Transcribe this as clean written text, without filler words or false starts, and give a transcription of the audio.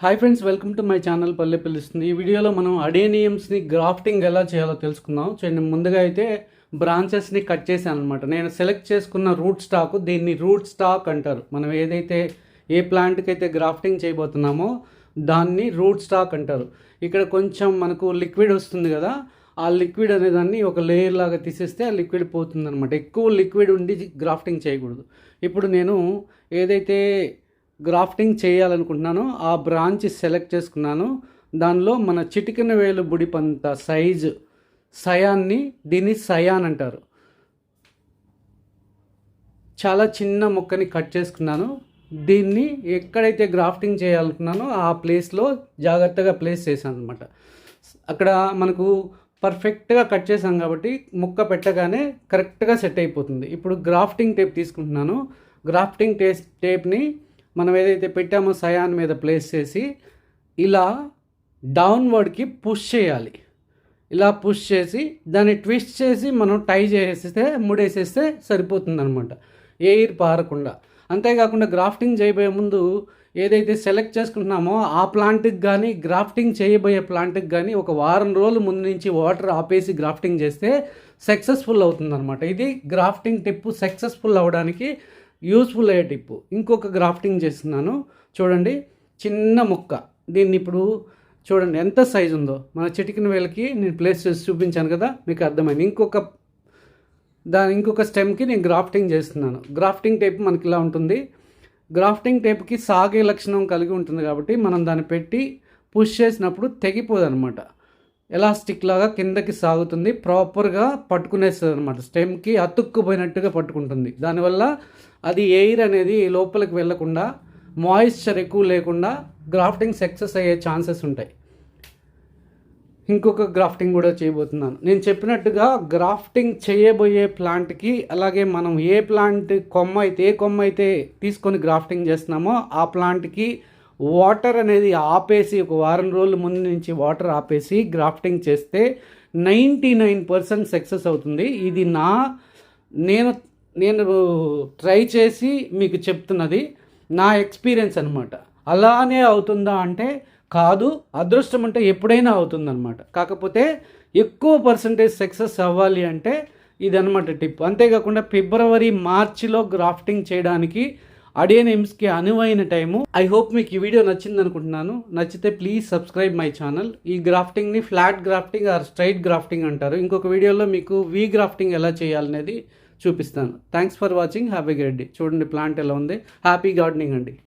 Hi friends, welcome to my channel పల్లె పిలుస్తుంది. ఈ వీడియోలో మనం అడేనియమ్స్ని గ్రాఫ్టింగ్ ఎలా చేయాలో తెలుసుకుందాం. నేను ముందుగా అయితే బ్రాంచెస్ని కట్ చేశాను అనమాట. నేను సెలెక్ట్ చేసుకున్న రూట్ స్టాక్, దీన్ని రూట్ స్టాక్ అంటారు. మనం ఏదైతే ఏ ప్లాంట్కి అయితే గ్రాఫ్టింగ్ చేయబోతున్నామో దాన్ని రూట్ స్టాక్ అంటారు. ఇక్కడ కొంచెం మనకు లిక్విడ్ వస్తుంది కదా, ఆ లిక్విడ్ అనేదాన్ని ఒక లేయర్ లాగా తీసేస్తే ఆ లిక్విడ్ పోతుంది అనమాట. ఎక్కువ లిక్విడ్ ఉండి గ్రాఫ్టింగ్ చేయకూడదు. ఇప్పుడు నేను ఏదైతే గ్రాఫ్టింగ్ చేయాలనుకుంటున్నాను ఆ బ్రాంచ్ సెలెక్ట్ చేసుకున్నాను. దానిలో మన చిటికెన వేలు బుడిపంత సైజు సయాన్ని, దీన్ని సయాన్ అంటారు. చాలా చిన్న మొక్కని కట్ చేసుకున్నాను. దీన్ని ఎక్కడైతే గ్రాఫ్టింగ్ చేయాలనుకున్నానో ఆ ప్లేస్లో జాగ్రత్తగా ప్లేస్ చేశాను అనమాట. అక్కడ మనకు పర్ఫెక్ట్గా కట్ చేశాం కాబట్టి మొక్క పెట్టగానే కరెక్ట్గా సెట్ అయిపోతుంది. ఇప్పుడు గ్రాఫ్టింగ్ టేప్ తీసుకుంటున్నాను. గ్రాఫ్టింగ్ టేప్ని మనం ఏదైతే పెట్టామో సయాన్ మీద ప్లేస్ చేసి ఇలా డౌన్వర్డ్కి పుష్ చేయాలి. ఇలా పుష్ చేసి దాన్ని ట్విస్ట్ చేసి మనం టై చేసేస్తే ముడేసేస్తే సరిపోతుంది అనమాట, ఎయిర్ పారకుండా. అంతేకాకుండా గ్రాఫ్టింగ్ చేయబోయే ముందు ఏదైతే సెలెక్ట్ చేసుకుంటున్నామో ఆ ప్లాంట్కి కానీ గ్రాఫ్టింగ్ చేయబోయే ప్లాంట్కి కానీ ఒక వారం రోజుల ముందు నుంచి వాటర్ ఆపేసి గ్రాఫ్టింగ్ చేస్తే సక్సెస్ఫుల్ అవుతుంది అనమాట. ఇది గ్రాఫ్టింగ్ టిప్ సక్సెస్ఫుల్ అవ్వడానికి యూస్ఫుల్ అయ్యే టిప్పు. ఇంకొక గ్రాఫ్టింగ్ చేస్తున్నాను చూడండి. చిన్న మొక్క, దీన్ని ఇప్పుడు చూడండి ఎంత సైజు ఉందో. మన చిటికిన వేలకి నేను ప్లేస్ చేసి చూపించాను కదా, మీకు అర్థమైంది. ఇంకొక స్టెమ్కి నేను గ్రాఫ్టింగ్ చేస్తున్నాను. గ్రాఫ్టింగ్ టేప్ మనకి ఇలా ఉంటుంది. గ్రాఫ్టింగ్ టేప్కి సాగే లక్షణం కలిగి ఉంటుంది కాబట్టి మనం దాన్ని పెట్టి పుష్ చేసినప్పుడు తెగిపోదు అనమాట. ఎలాస్టిక్ లాగా కిందకి సాగుతుంది, ప్రాపర్గా పట్టుకునేస్తుంది అనమాట. స్టెమ్కి అతుక్కుపోయినట్టుగా పట్టుకుంటుంది. దానివల్ల అది ఎయిర్ అనేది లోపలికి వెళ్లకుండా, మాయిశ్చర్ ఎక్కువ లేకుండా గ్రాఫ్టింగ్ సక్సెస్ అయ్యే ఛాన్సెస్ ఉంటాయి. ఇంకొక గ్రాఫ్టింగ్ కూడా చేయబోతున్నాను. నేను చెప్పినట్టుగా గ్రాఫ్టింగ్ చేయబోయే ప్లాంట్కి, అలాగే మనం ఏ కొమ్మ అయితే తీసుకొని గ్రాఫ్టింగ్ చేస్తున్నామో ఆ ప్లాంట్కి వాటర్ అనేది ఆపేసి ఒక వారం రోజుల ముందు నుంచి వాటర్ ఆపేసి గ్రాఫ్టింగ్ చేస్తే 99% సక్సెస్ అవుతుంది. ఇది నేను ట్రై చేసి మీకు చెప్తున్నది, నా ఎక్స్పీరియన్స్ అనమాట. అలానే అవుతుందా అంటే కాదు, అదృష్టం అంటే ఎప్పుడైనా అవుతుందన్నమాట. కాకపోతే ఎక్కువ పర్సంటేజ్ సక్సెస్ అవ్వాలి అంటే ఇదన్నమాట టిప్. అంతేకాకుండా ఫిబ్రవరి మార్చిలో గ్రాఫ్టింగ్ చేయడానికి అడేనియమ్స్కి అనువైన టైము. ఐ హోప్ మీకు ఈ వీడియో నచ్చింది అనుకుంటున్నాను. నచ్చితే ప్లీజ్ సబ్స్క్రైబ్ మై ఛానల్. ఈ గ్రాఫ్టింగ్ని flat grafting or straight grafting అంటారు. ఇంకొక వీడియోలో మీకు వీ గ్రాఫ్టింగ్ ఎలా చేయాలనేది చూపిస్తాను. Thanks for watching. Happy great day. చూడండి ప్లాంట్ ఎలా ఉంది. హ్యాపీ గార్డెనింగ్ అండి.